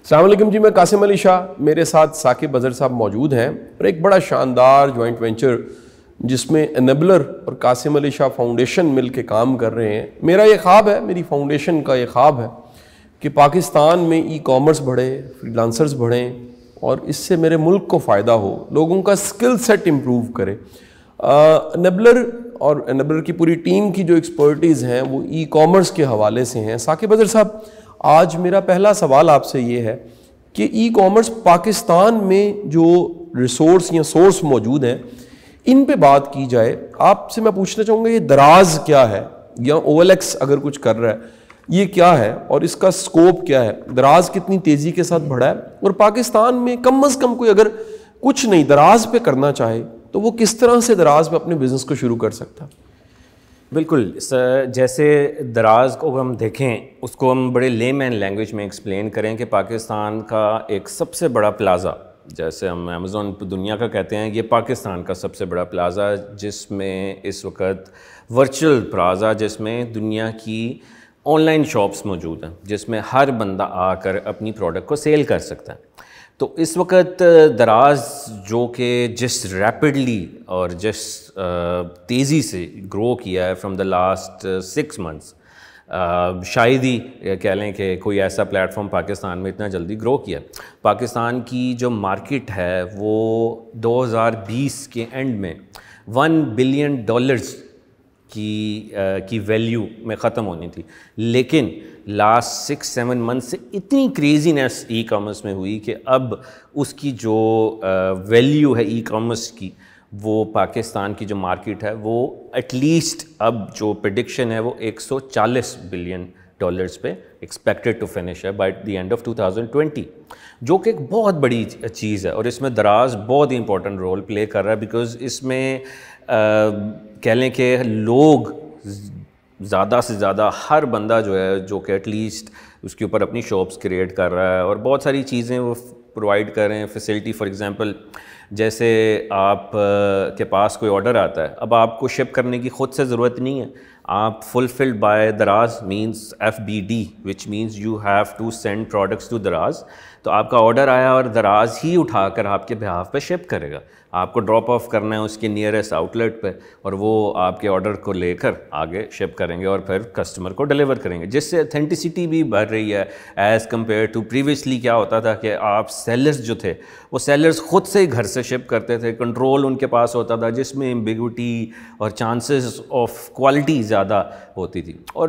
السلام علیکم جی، میں قاسم علی شاہ، میرے ساتھ ثاقب اظہر صاحب موجود ہیں اور ایک بڑا شاندار جوائنٹ وینچر جس میں انیبلر اور قاسم علی شاہ فاؤنڈیشن مل کے کام کر رہے ہیں۔ میرا یہ خواب ہے، میری فاؤنڈیشن کا یہ خواب ہے کہ پاکستان میں ای کامرس بڑھے، فری لانسرز بڑھیں اور اس سے میرے ملک کو فائدہ ہو، لوگوں کا سکل سیٹ امپروو کرے۔ انیبلر اور انیبلر کی پوری ٹیم کی جو ایکسپرٹیز ہیں وہ ای کامرس کے حوالے سے ہیں۔ ثاقب اظہر صاحب، آج میرا پہلا سوال آپ سے یہ ہے کہ ای کامرس پاکستان میں جو ریسورس یا سورس موجود ہیں ان پہ بات کی جائے۔ آپ سے میں پوچھنا چاہوں گا یہ دراز کیا ہے، یا او ایل ایکس اگر کچھ کر رہا ہے یہ کیا ہے اور اس کا سکوپ کیا ہے؟ دراز کتنی تیزی کے ساتھ بڑھا ہے اور پاکستان میں کم از کم کوئی اگر کچھ نہیں دراز پہ کرنا چاہے تو وہ کس طرح سے دراز پہ اپنے بزنس کو شروع کر سکتا؟ بالکل، جیسے دراز کو ہم دیکھیں، اس کو ہم بڑے لے مین لینگویج میں ایکسپلین کریں کہ پاکستان کا ایک سب سے بڑا پلازا، جیسے ہم امیزون دنیا کا کہتے ہیں، یہ پاکستان کا سب سے بڑا پلازا جس میں اس وقت ورچوئل پلازا جس میں دنیا کی آن لائن شاپس موجود ہیں، جس میں ہر بندہ آ کر اپنی پروڈکٹ کو سیل کر سکتا ہے۔ تو اس وقت دراز جو کہ جس ریپڈلی اور جس تیزی سے گرو کیا ہے فرام دا لاسٹ 6 months، شاید ہی کہہ لیں کہ کوئی ایسا پلیٹ فارم پاکستان میں اتنا جلدی گرو کیا۔ پاکستان کی جو مارکیٹ ہے وہ 2020 کے اینڈ میں $1 billion کی ویلیو میں ختم ہونی تھی، لیکن لاسٹ 6-7 months سے اتنی کریزینس ای کامرس میں ہوئی کہ اب اس کی جو ویلیو ہے ای کامرس کی، وہ پاکستان کی جو مارکیٹ ہے وہ ایٹ لیسٹ اب جو پریڈکشن ہے وہ $140 billion پہ ایکسپیکٹڈ ٹو فنش ہے بائی دی اینڈ آف 2020، جو کہ ایک بہت بڑی چیز ہے۔ اور اس میں دراز بہت ہی امپورٹنٹ رول پلے کر رہا ہے، بیکاز اس میں کہہ لیں کہ لوگ زیادہ سے زیادہ ہر بندہ جو ہے جو کہ ایٹ لیسٹ اس کے اوپر اپنی شاپس کریٹ کر رہا ہے اور بہت ساری چیزیں وہ پرووائڈ کر رہے ہیں، فیسلٹی۔ فار ایگزامپل، جیسے آپ کے پاس کوئی آرڈر آتا ہے، اب آپ کو شپ کرنے کی خود سے ضرورت نہیں ہے، آپ fulfilled by Daraz means FBD which means you have to send products to Daraz. تو آپ کا آرڈر آیا اور دراز ہی اٹھا کر آپ کے بہاف پہ شپ کرے گا، آپ کو ڈراپ آف کرنا ہے اس کے نیئرسٹ آؤٹ لیٹ پہ اور وہ آپ کے آرڈر کو لے کر آگے شپ کریں گے اور پھر کسٹمر کو ڈیلیور کریں گے، جس سے اتھینٹسٹی بھی بڑھ رہی ہے ایز کمپیئر ٹو پریویسلی۔ کیا ہوتا تھا کہ آپ سیلرز جو تھے وہ سیلرز خود سے ہی گھر سے شپ کرتے تھے، کنٹرول ان کے پاس ہوتا تھا جس میں ایمبیگوٹی اور چانسز آف کوالٹی زیادہ ہوتی تھی، اور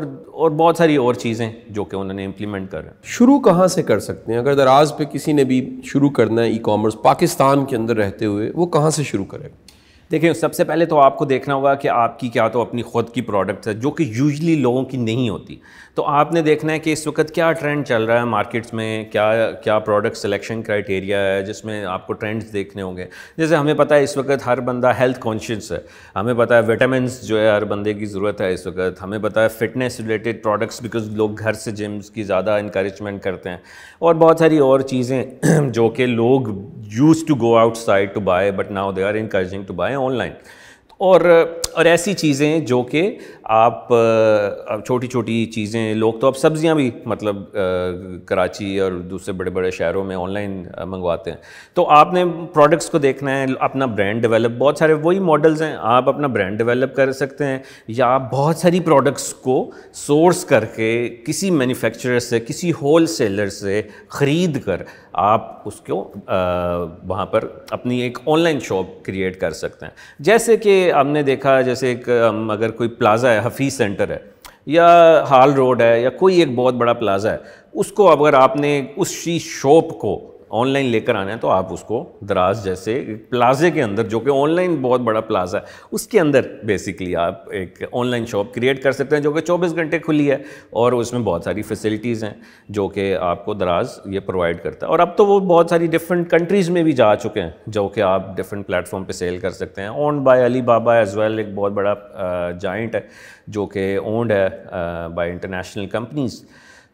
بہت ساری اور چیزیں جو کہ انہوں نے امپلیمنٹ کر رہے ہیں۔ شروع کہاں سے کر سکتے ہیں اگر دراز پہ کسی نے بھی شروع کرنا ہے ای کامرس پاکستان کے اندر رہتے ہوئے، وہ کہاں سے شروع کرے گا؟ دیکھیں، سب سے پہلے تو آپ کو دیکھنا ہوگا کہ آپ کی کیا تو اپنی خود کی پروڈکٹس ہے جو کہ یوزلی لوگوں کی نہیں ہوتی، تو آپ نے دیکھنا ہے کہ اس وقت کیا ٹرینڈ چل رہا ہے مارکیٹس میں، کیا پروڈکٹ سلیکشن کرائٹیریا ہے جس میں آپ کو ٹرینڈز دیکھنے ہوں گے۔ جیسے ہمیں پتہ ہے اس وقت ہر بندہ ہیلتھ کانشیس ہے، ہمیں پتہ ہے وٹامنس جو ہے ہر بندے کی ضرورت ہے اس وقت، ہمیں پتہ ہے فٹنس ریلیٹڈ پروڈکٹس بیکاز لوگ گھر سے جمز کی زیادہ انکریجمنٹ کرتے ہیں، اور بہت ساری اور چیزیں جو کہ لوگ use to go outside to buy but now they are encouraging to buy online, اور ایسی چیزیں جو کہ آپ چھوٹی چھوٹی چیزیں، لوگ تو اب سبزیاں بھی مطلب کراچی اور دوسرے بڑے بڑے شہروں میں آن لائن منگواتے ہیں، تو آپ نے پروڈکٹس کو دیکھنا ہے، اپنا برانڈ ڈیولپ، بہت سارے وہی ماڈلز ہیں، آپ اپنا برانڈ ڈیولپ کر سکتے ہیں، یا آپ بہت ساری پروڈکٹس کو سورس کر کے کسی مینوفیکچرر سے، کسی ہول سیلر سے خرید کر آپ اس کو وہاں پر اپنی ایک آن لائن شاپ کریٹ کر سکتے ہیں۔ جیسے کہ ہم نے دیکھا، جیسے ایک اگر کوئی پلازا ہے، حفیظ سینٹر ہے یا ہال روڈ ہے یا کوئی ایک بہت بڑا پلازا ہے، اس کو اگر آپ نے اس شاپ کو آن لائن لے کر آنا ہے تو آپ اس کو دراز جیسے پلازے کے اندر، جو کہ آن لائن بہت بڑا پلازا ہے، اس کے اندر بیسکلی آپ ایک آن لائن شاپ کریٹ کر سکتے ہیں جو کہ 24 گھنٹے کھلی ہے، اور اس میں بہت ساری فیسلٹیز ہیں جو کہ آپ کو دراز یہ پرووائڈ کرتا ہے۔ اور اب تو وہ بہت ساری ڈفرینٹ کنٹریز میں بھی جا چکے ہیں جو کہ آپ ڈفرینٹ پلیٹ فارم پہ سیل کر سکتے ہیں۔ اونڈ بائی علی بابا ایز ویل، ایک بہت بڑا جائنٹ ہے جو کہ اونڈ ہے بائی انٹرنیشنل کمپنیز۔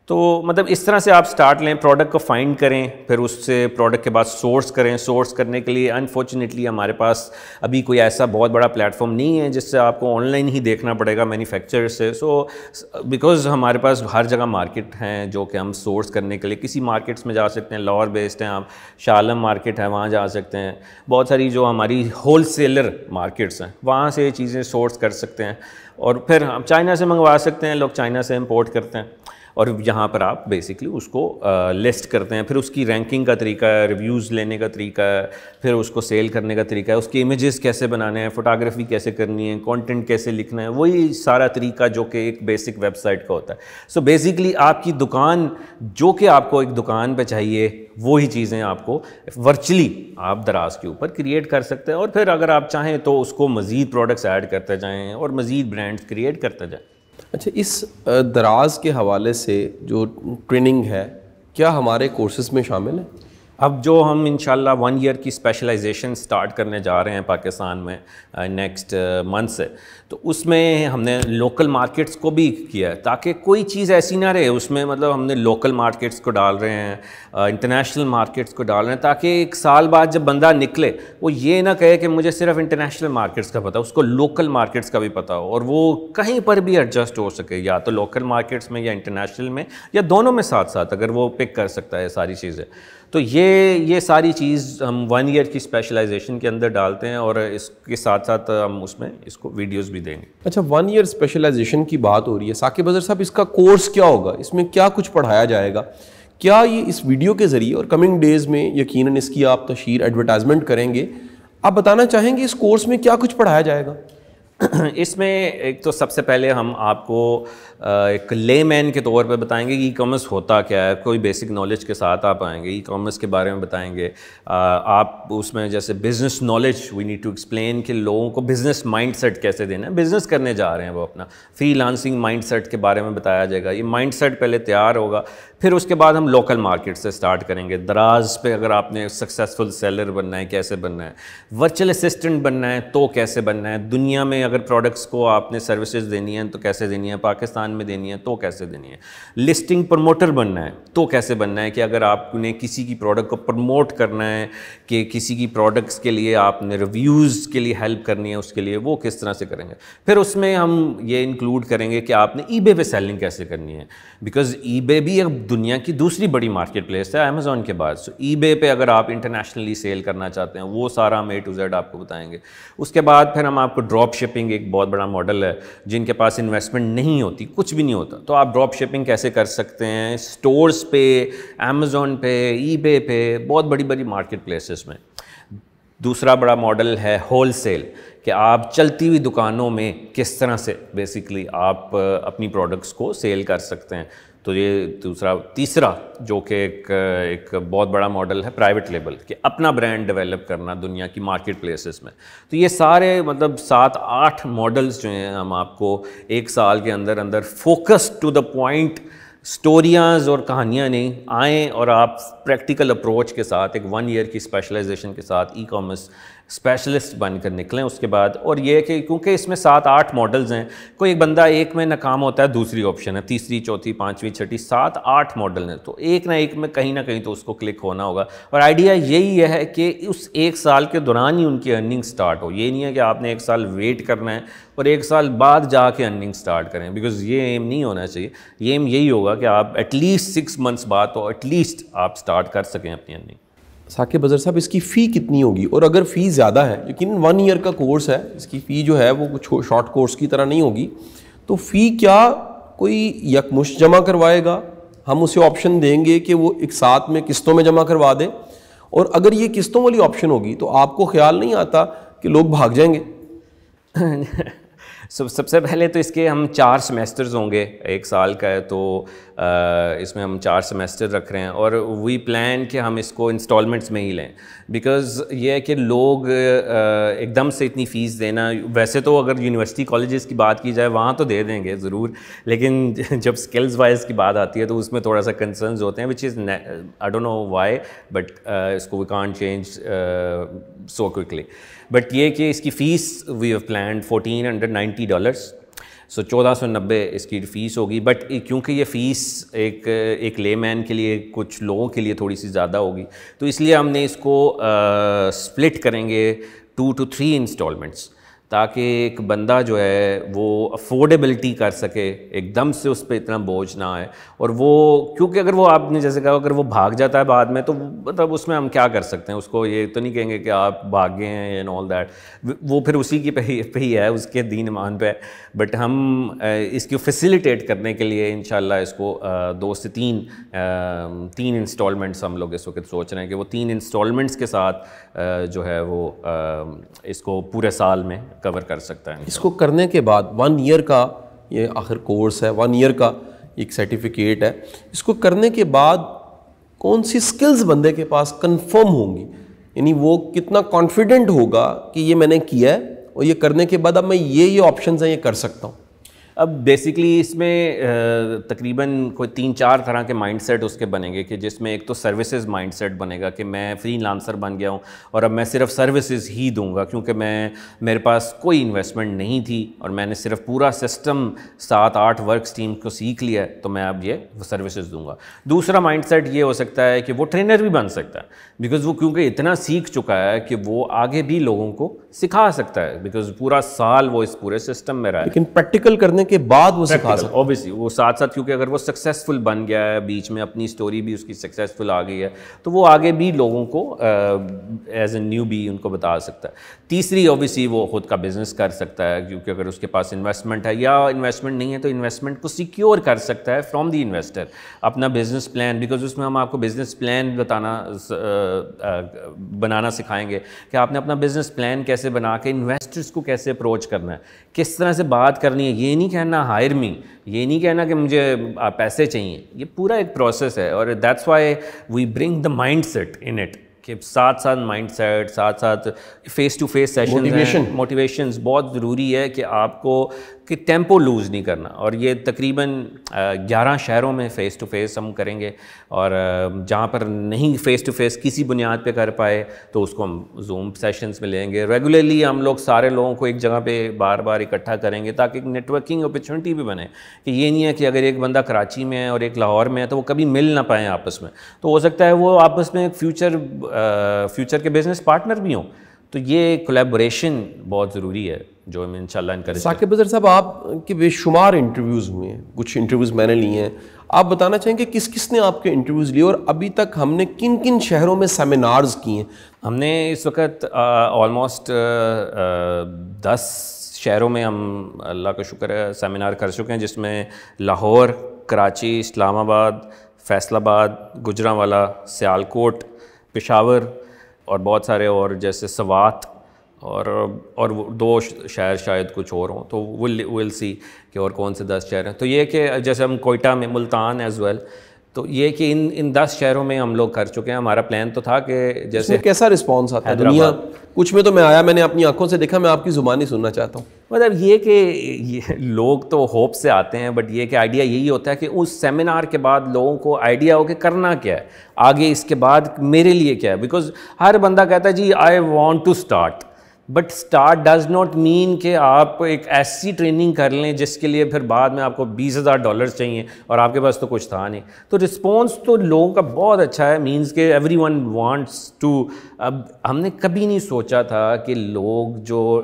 تو مطلب اس طرح سے آپ سٹارٹ لیں, پروڈکٹ کو فائنڈ کریں, پھر اس سے پروڈکٹ کے بعد سورس کریں. سورس کرنے کے لیے انفارچونیٹلی ہمارے پاس ابھی کوئی ایسا بہت بڑا پلیٹ فارم نہیں ہے جس سے آپ کو آن لائن ہی دیکھنا پڑے گا مینوفیکچرر سے. سو بیکاز ہمارے پاس ہر جگہ مارکیٹ ہیں جو کہ ہم سورس کرنے کے لیے کسی مارکیٹس میں جا سکتے ہیں. لاہور بیسڈ ہیں آپ, شالم مارکیٹ ہے وہاں جا سکتے ہیں. بہت ساری جو ہماری ہول سیلر مارکیٹس ہیں وہاں سے یہ چیزیں سورس کر سکتے ہیں. اور پھر ہم چائنا سے منگوا سکتے ہیں, لوگ چائنا سے امپورٹ کرتے ہیں اور یہاں پر آپ بیسکلی اس کو لسٹ کرتے ہیں. پھر اس کی رینکنگ کا طریقہ ہے, ریویوز لینے کا طریقہ ہے, پھر اس کو سیل کرنے کا طریقہ ہے, اس کے امیجز کیسے بنانے ہیں, فوٹوگرافی کیسے کرنی ہے, کانٹینٹ کیسے لکھنا ہے, وہی سارا طریقہ جو کہ ایک بیسک ویب سائٹ کا ہوتا ہے. سو بیسکلی آپ کی دکان جو کہ آپ کو ایک دکان پہ چاہیے وہی چیزیں آپ کو ورچولی آپ دراز کے اوپر کریٹ کر سکتے ہیں. اور پھر اگر آپ چاہیں تو اس کو مزید پروڈکٹس ایڈ کرتے جائیں اور مزید برانڈس کریٹ کرتے جائیں. اچھا, اس دراز کے حوالے سے جو ٹریننگ ہے کیا ہمارے کورسز میں شامل ہے؟ اب جو ہم انشاءاللہ 1 ایئر کی اسپیشلائزیشن سٹارٹ کرنے جا رہے ہیں پاکستان میں نیکسٹ منتھ سے, تو اس میں ہم نے لوکل مارکیٹس کو بھی کیا ہے تاکہ کوئی چیز ایسی نہ رہے اس میں. مطلب ہم نے لوکل مارکیٹس کو ڈال رہے ہیں, انٹرنیشنل مارکیٹس کو ڈال رہے ہیں, تاکہ ایک سال بعد جب بندہ نکلے وہ یہ نہ کہے کہ مجھے صرف انٹرنیشنل مارکیٹس کا پتہ, اس کو لوکل مارکیٹس کا بھی پتہ ہو اور وہ کہیں پر بھی ایڈجسٹ ہو سکے, یا تو لوکل مارکیٹس میں یا انٹرنیشنل میں یا دونوں میں ساتھ ساتھ, اگر وہ پک کر سکتا ہے ساری چیزیں. تو یہ ساری چیز ہم 1 ایئر کی اسپیشلائزیشن کے اندر ڈالتے ہیں اور اس کے ساتھ ساتھ ہم اس میں اس کو ویڈیوز بھی دیں گے. اچھا, 1 ایئر اسپیشلائزیشن کی بات ہو رہی ہے, ثاقب اظہر صاحب اس کا کورس کیا ہوگا, اس میں کیا کچھ پڑھایا جائے گا؟ کیا یہ اس ویڈیو کے ذریعے اور کمنگ ڈیز میں یقیناً اس کی آپ تشہیر ایڈورٹائزمنٹ کریں گے, آپ بتانا چاہیں گے اس کورس میں کیا کچھ پڑھایا جائے گا؟ اس میں ایک تو سب سے پہلے ہم آپ کو ایک لے مین کے طور پہ بتائیں گے کہ ای کامرس ہوتا کیا ہے, کوئی بیسک نالج کے ساتھ آپ آئیں گے, ای کامرس کے بارے میں بتائیں گے. آپ اس میں جیسے business knowledge we need to explain کہ لوگوں کو بزنس مائنڈ سیٹ کیسے دینا ہے, بزنس کرنے جا رہے ہیں وہ اپنا, فری لانسنگ مائنڈ سیٹ کے بارے میں بتایا جائے گا. یہ مائنڈ سیٹ پہلے تیار ہوگا, پھر اس کے بعد ہم لوکل مارکیٹ سے سٹارٹ کریں گے. دراز پہ اگر آپ نے سکسیزفل سیلر بننا ہے کیسے بننا ہے, ورچوئل اسسٹنٹ بننا ہے تو کیسے بننا ہے, دنیا میں اگر پروڈکٹس کو آپ نے سروسز دینی ہیں تو کیسے دینی ہے, پاکستان میں دینی ہے تو کیسے دینی ہے, لسٹنگ پروموٹر بننا ہے تو کیسے بننا ہے, کہ اگر آپ نے کسی کی پروڈکٹ کو پروموٹ کرنا ہے, کہ کسی کی پروڈکٹس کے لیے آپ نے ریویوز کے لیے ہیلپ کرنی ہے, اس کے لیے وہ کس طرح سے کریں گے. پھر اس میں ہم یہ انکلوڈ کریں گے کہ آپ نے ای بے پہ سیلنگ کیسے کرنی ہے, بیکاز ای بے بھی اب دنیا کی دوسری بڑی مارکیٹ پلیس ہے امیزون کے بعد. سو ای بے پہ اگر آپ انٹرنیشنلی سیل کرنا چاہتے ہیں وہ سارا ہم A to Z آپ کو بتائیں گے. اس کے بعد پھر ہم آپ کو ڈراپ شپنگ, ایک بہت بڑا ماڈل ہے, جن کے پاس انویسٹمنٹ نہیں ہوتی, کچھ بھی نہیں ہوتا, تو آپ ڈراپ شپنگ کیسے کر سکتے ہیں اسٹورز پہ, امیزون پہ, ای بے پہ, بہت بڑی بڑی مارکیٹ پلیسز میں. دوسرا بڑا ماڈل ہے ہول سیل, کہ آپ چلتی ہوئی دکانوں میں کس طرح سے بیسکلی آپ اپنی پروڈکٹس کو سیل کر سکتے ہیں. تو یہ تیسرا جو کہ ایک بہت بڑا ماڈل ہے پرائیویٹ لیبل, کہ اپنا برانڈ ڈیولپ کرنا دنیا کی مارکیٹ پلیسز میں. تو یہ سارے مطلب 7-8 ماڈلز جو ہیں ہم آپ کو 1 سال کے اندر فوکس ٹو دا پوائنٹ سٹوریاز اور کہانیاں نہیں آئیں, اور آپ پریکٹیکل اپروچ کے ساتھ ایک 1 ایئر کی اسپیشلائزیشن کے ساتھ ای کامرس اسپیشلسٹ بن کر نکلیں اس کے بعد. اور یہ کہ کیونکہ اس میں 7-8 ماڈلز ہیں, کوئی ایک بندہ ایک میں ناکام ہوتا ہے, دوسری آپشن ہے, تیسری, چوتھی, 5ویں, 6ٹھی, 7-8 ماڈل ہیں, تو ایک نہ ایک میں کہیں نہ کہیں تو اس کو کلک ہونا ہوگا. اور آئیڈیا یہی ہے کہ اس 1 سال کے دوران ہی ان کی ارننگ سٹارٹ ہو. یہ نہیں ہے کہ آپ نے 1 سال ویٹ کرنا ہے اور 1 سال بعد جا کے ارننگ سٹارٹ کریں, بیکاز یہ ایم نہیں ہونا چاہیے. یہ ایم یہی ہوگا کہ آپ ایٹ لیسٹ 6 منتھس بعد تو ایٹ لیسٹ آپ سٹارٹ کر سکیں اپنی ارننگ. ثاقب اظہر صاحب, اس کی فی کتنی ہوگی, اور اگر فی زیادہ ہے, لیکن 1 ایئر کا کورس ہے, اس کی فی جو ہے وہ کچھ شارٹ کورس کی طرح نہیں ہوگی, تو فی کیا کوئی یکمشت جمع کروائے گا, ہم اسے آپشن دیں گے کہ وہ ایک ساتھ میں قسطوں میں جمع کروا دے, اور اگر یہ قسطوں والی آپشن ہوگی تو آپ کو خیال نہیں آتا کہ لوگ بھاگ جائیں گے؟ سب سے پہلے تو اس کے ہم 4 سیمیسٹرز ہوں گے, 1 سال کا ہے, تو اس میں ہم 4 سیمیسٹر رکھ رہے ہیں, اور وی پلان کہ ہم اس کو انسٹالمنٹس میں ہی لیں, بیکاز یہ ہے کہ لوگ ایک دم سے اتنی فیس دینا, ویسے تو اگر یونیورسٹی کالجز کی بات کی جائے وہاں تو دے دیں گے ضرور, لیکن جب اسکلز وائز کی بات آتی ہے تو اس میں تھوڑا سا کنسرنز ہوتے ہیں, which is I don't know why, but اس کو we can't change so quickly. But یہ کہ اس کی fee we have planned $1,490. So 1490 اس کی فیس ہوگی. بٹ کیونکہ یہ فیس ایک لے مین کے لیے, کچھ لوگوں کے لیے تھوڑی سی زیادہ ہوگی, تو اس لیے ہم نے اس کو سپلٹ کریں گے 2 to 3 انسٹالمنٹس, تاکہ ایک بندہ جو ہے وہ افورڈیبلٹی کر سکے, ایک دم سے اس پہ اتنا بوجھ نہ آئے. اور وہ کیونکہ اگر وہ آپ نے جیسے کہا اگر وہ بھاگ جاتا ہے بعد میں, تو مطلب اس میں ہم کیا کر سکتے ہیں, اس کو یہ تو نہیں کہیں گے کہ آپ بھاگ گئے ہیں اینڈ آل دیٹ, وہ پھر اسی کی پہ ہی ہے, اس کے دین ایمان پہ. بٹ ہم اس کی فیسیلیٹیٹ کرنے کے لیے انشاءاللہ اس کو 2 سے 3 انسٹالمنٹس ہم لوگ اس وقت سوچ رہے ہیں کہ وہ 3 انسٹالمنٹس کے ساتھ جو ہے وہ اس کو پورے سال میں کور کر سکتا ہے. اس کو کرنے کے بعد 1 ایئر کا یہ آخر کورس ہے, 1 ایئر کا ایک سرٹیفکیٹ ہے, اس کو کرنے کے بعد کون سی سکلز بندے کے پاس کنفرم ہوں گی, یعنی وہ کتنا کانفیڈنٹ ہوگا کہ یہ میں نے کیا ہے اور یہ کرنے کے بعد اب میں یہ آپشنز ہیں یہ کر سکتا ہوں. اب بیسکلی اس میں تقریباً کوئی 3-4 طرح کے مائنڈ سیٹ اس کے بنیں گے, کہ جس میں ایک تو سروسز مائنڈ سیٹ بنے گا کہ میں فری لانسر بن گیا ہوں اور اب میں صرف سروسز ہی دوں گا, کیونکہ میرے پاس کوئی انویسٹمنٹ نہیں تھی اور میں نے صرف پورا سسٹم 7-8 ورک اسٹریم کو سیکھ لیا ہے, تو میں اب یہ سروسز دوں گا. دوسرا مائنڈ سیٹ یہ ہو سکتا ہے کہ وہ ٹرینر بھی بن سکتا ہے, بیکاز وہ کیونکہ اتنا سیکھ چکا ہے کہ وہ آگے بھی لوگوں کو سکھا سکتا ہے, بیکاز پورا سال وہ اس پورے سسٹم میں رہا ہے. لیکن پریکٹیکل کرنے کے بعد وہ سکھا سکتا ہے اوبیسلی, وہ ساتھ ساتھ کیونکہ اگر وہ سکسیزفل بن گیا ہے, بیچ میں اپنی سٹوری بھی اس کی سکسیزفل آ گئی ہے, تو وہ آگے بھی لوگوں کو ایز اے نیو بی ان کو بتا سکتا ہے. تیسری اوبیسلی وہ خود کا بزنس کر سکتا ہے, کیونکہ اگر اس کے پاس انویسٹمنٹ ہے, یا انویسٹمنٹ نہیں ہے تو انویسٹمنٹ کو سیکیور کر سکتا ہے فرام دی انویسٹر, اپنا بزنس پلان, بیکاز اس میں ہم آپ کو بزنس پلان بنانا سکھائیں گے کہ آپ نے اپنا بزنس پلان کیسے بنا کے انویسٹرز کو کیسے اپروچ کرنا ہے, کس طرح سے بات کرنی ہے. یہ نہیں کہنا ہائر می, یہ نہیں کہنا کہ مجھے پیسے چاہیے, یہ پورا ایک پروسیس ہے. اور that's why we bring the mindset in it, کہ ساتھ ساتھ مائنڈ سیٹ, ساتھ ساتھ face to face session, motivations بہت ضروری ہے کہ آپ کو کہ ٹیمپو لوز نہیں کرنا. اور یہ تقریباً 11 شہروں میں فیس ٹو فیس ہم کریں گے, اور جہاں پر نہیں فیس ٹو فیس کسی بنیاد پہ کر پائے تو اس کو ہم زوم سیشنز میں لیں گے. ریگولرلی ہم لوگ سارے لوگوں کو ایک جگہ پہ بار بار اکٹھا کریں گے, تاکہ ایک نیٹ ورکنگ اپرچونٹی بھی بنے, کہ یہ نہیں ہے کہ اگر ایک بندہ کراچی میں ہے اور ایک لاہور میں ہے تو وہ کبھی مل نہ پائیں آپس میں, تو ہو سکتا ہے وہ آپس میں فیوچر کے بزنس پارٹنر بھی ہوں. تو یہ کولیبوریشن بہت ضروری ہے جو ہم انشاءاللہ انکریج. ثاقب اظہر صاحب, آپ کے بے شمار انٹرویوز ہوئے ہیں, کچھ انٹرویوز میں نے لیے ہیں, آپ بتانا چاہیں کہ کس کس نے آپ کے انٹرویوز لیے اور ابھی تک ہم نے کن کن شہروں میں سیمینارز کیے ہیں؟ ہم نے اس وقت آلموسٹ 10 شہروں میں ہم اللہ کا شکر ہے سیمینار کر چکے ہیں, جس میں لاہور, کراچی, اسلام آباد, فیصل آباد, گجرانوالہ, سیالکوٹ, پشاور اور بہت سارے اور جیسے سوات, اور 2 شہر شاید کچھ اور ہوں, تو ول سی کہ اور کون سے 10 شہر ہیں. تو یہ کہ جیسے ہم کوئٹہ میں, ملتان ایز ویل, تو یہ کہ ان 10 شہروں میں ہم لوگ کر چکے ہیں. ہمارا پلان تو تھا کہ جیسے کیسا رسپانس آتا ہے دنیا, کچھ میں تو میں آیا, میں نے اپنی آنکھوں سے دیکھا, میں آپ کی زبانی سننا چاہتا ہوں. مطلب یہ کہ لوگ تو ہوپ سے آتے ہیں, بٹ یہ کہ آئیڈیا یہی ہوتا ہے کہ اس سیمینار کے بعد لوگوں کو آئیڈیا ہو کہ کرنا کیا ہے آگے, اس کے بعد میرے لیے کیا ہے. بیکاز ہر بندہ کہتا ہے جی I want to start, but start does not mean کہ آپ ایک ایسی ٹریننگ کر لیں جس کے لیے پھر بعد میں آپ کو $20,000 چاہیے اور آپ کے پاس تو کچھ تھا نہیں. تو رسپانس تو لوگوں کا بہت اچھا ہے, مینس کہ ایوری ون وانٹس ٹو. اب ہم نے کبھی نہیں سوچا تھا کہ لوگ جو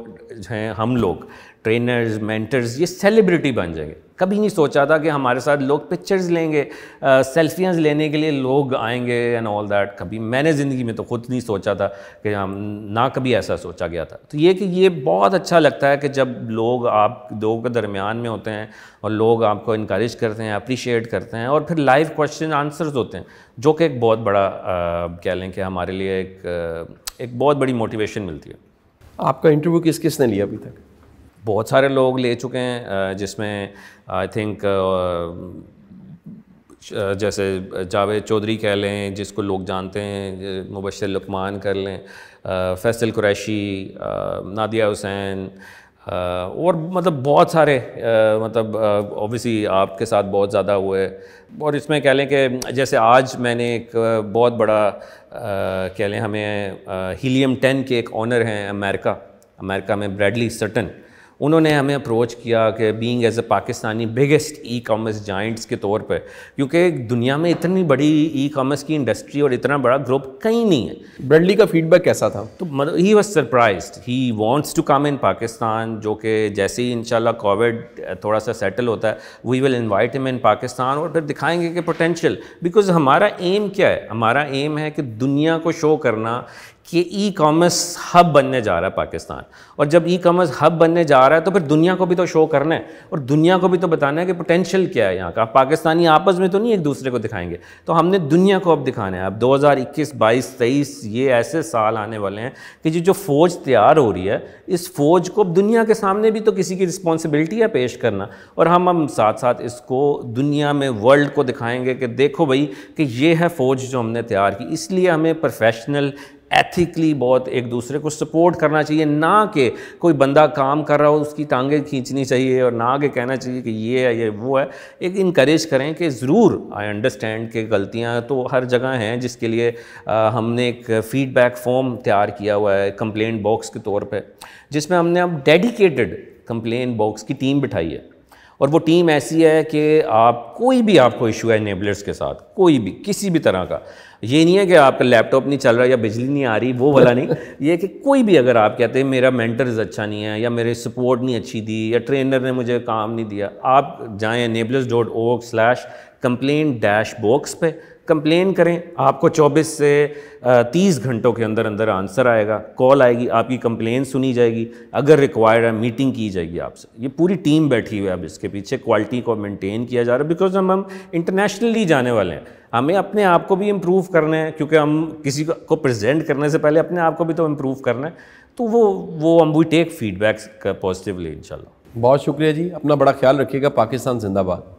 ہیں, ہم لوگ ٹرینرز, مینٹرز, یہ سیلیبریٹی بن جائیں گے. کبھی نہیں سوچا تھا کہ ہمارے ساتھ لوگ پکچرز لیں گے, سیلفیاں لینے کے لیے لوگ آئیں گے اینڈ آل دیٹ. کبھی میں نے زندگی میں تو خود نہیں سوچا تھا کہ ہم نہ کبھی ایسا سوچا گیا تھا. تو یہ کہ یہ بہت اچھا لگتا ہے کہ جب لوگ آپ دو کے درمیان میں ہوتے ہیں اور لوگ آپ کو انکریج کرتے ہیں, اپریشیٹ کرتے ہیں, اور پھر لائیو کویشچن آنسرز ہوتے ہیں, جو کہ ایک بہت بڑا کہہ لیں کہ ہمارے لیے ایک بہت بڑی موٹیویشن ملتی ہے. آپ کا انٹرویو کس کس نے لیا ابھی تک؟ بہت سارے لوگ لے چکے ہیں, جس میں آئی تھنک جیسے جاوید چودھری کہہ لیں جس کو لوگ جانتے ہیں, مبشر لقمان کر لیں, فیصل قریشی, نادیہ حسین, اور مطلب بہت سارے, مطلب اوبیسلی آپ کے ساتھ بہت زیادہ ہوئے. اور اس میں کہہ لیں کہ جیسے آج میں نے ایک بہت بڑا کہہ لیں ہمیں ہیلیم 10 کے ایک آنر ہیں امریکہ میں, بریڈلی سٹن, انہوں نے ہمیں اپروچ کیا کہ being as a Pakistani biggest e commerce giants کے طور پہ، کیونکہ دنیا میں اتنی بڑی ای کامرس کی انڈسٹری اور اتنا بڑا گروپ کہیں نہیں ہے. برڈلی کا فیڈ بیک کیسا تھا؟ تو he was surprised, he wants to come in Pakistan, جو کہ جیسے ہی انشاءاللہ کووڈ تھوڑا سا سیٹل ہوتا ہے وی ول انوائٹ ہم ان پاکستان، اور پھر دکھائیں گے کہ پوٹینشیل. بیکاز ہمارا ایم کیا ہے؟ ہمارا ایم ہے کہ دنیا کو شو کرنا کہ ای کامرس ہب بننے جا رہا ہے پاکستان، اور جب ای کامرس ہب بننے جا رہا ہے تو پھر دنیا کو بھی تو شو کرنا ہے، اور دنیا کو بھی تو بتانا ہے کہ پوٹینشیل کیا ہے یہاں کا. پاکستانی آپس میں تو نہیں ایک دوسرے کو دکھائیں گے، تو ہم نے دنیا کو اب دکھانا ہے. اب 2021 22 23 یہ ایسے سال آنے والے ہیں کہ جو فوج تیار ہو رہی ہے، اس فوج کو اب دنیا کے سامنے بھی تو کسی کی رسپانسبلٹی ہے پیش کرنا، اور ہم ساتھ ساتھ اس کو دنیا میں ورلڈ کو دکھائیں گے کہ دیکھو بھائی کہ یہ ہے فوج جو ہم نے تیار کی. اس لیے ہمیں پروفیشنل ایتھیکلی بہت ایک دوسرے کو سپورٹ کرنا چاہیے، نہ کہ کوئی بندہ کام کر رہا ہو اس کی ٹانگیں کھینچنی چاہیے، اور نہ کہ کہنا چاہیے کہ یہ ہے یہ وہ ہے. ایک انکریج کریں کہ ضرور آئی انڈرسٹینڈ کہ غلطیاں تو ہر جگہ ہیں، جس کے لیے ہم نے ایک فیڈ بیک فارم تیار کیا ہوا ہے کمپلین باکس کے طور پہ، جس میں ہم نے اب ڈیڈیکیٹڈ کمپلین باکس کی ٹیم بٹھائی ہے. اور وہ ٹیم ایسی ہے کہ کوئی بھی آپ کو ایشو ہے انیبلرز کے ساتھ، کوئی بھی کسی بھی طرح کا، یہ نہیں ہے کہ آپ کا لیپ ٹاپ نہیں چل رہا یا بجلی نہیں آ رہی، وہ والا نہیں. یہ ہے کہ کوئی بھی اگر آپ کہتے ہیں میرا مینٹرز اچھا نہیں ہے، یا میرے سپورٹ نہیں اچھی دی، یا ٹرینر نے مجھے کام نہیں دیا، آپ جائیں enablers.org/complaint-box پہ کمپلین کریں. آپ کو 24 سے 30 گھنٹوں کے اندر اندر آنسر آئے گا، کال آئے گی، آپ کی کمپلین سنی جائے گی، اگر ریکوائرڈ ہے میٹنگ کی جائے گی آپ سے. یہ پوری ٹیم بیٹھی ہوئی ہے اب اس کے پیچھے، کوالٹی کو مینٹین کیا جا رہا ہے، بیکاز ہم انٹرنیشنلی جانے والے ہیں. ہمیں اپنے آپ کو بھی امپروو کرنا ہے، کیونکہ ہم کسی کو پریزنٹ کرنے سے پہلے اپنے آپ کو بھی تو امپروو کرنا ہے. تو وہ ہم وی ٹیک فیڈ بیکس پازیٹیولی انشاءاللہ. بہت شکریہ جی، اپنا بڑا خیال رکھیے گا. پاکستان زندہ باد.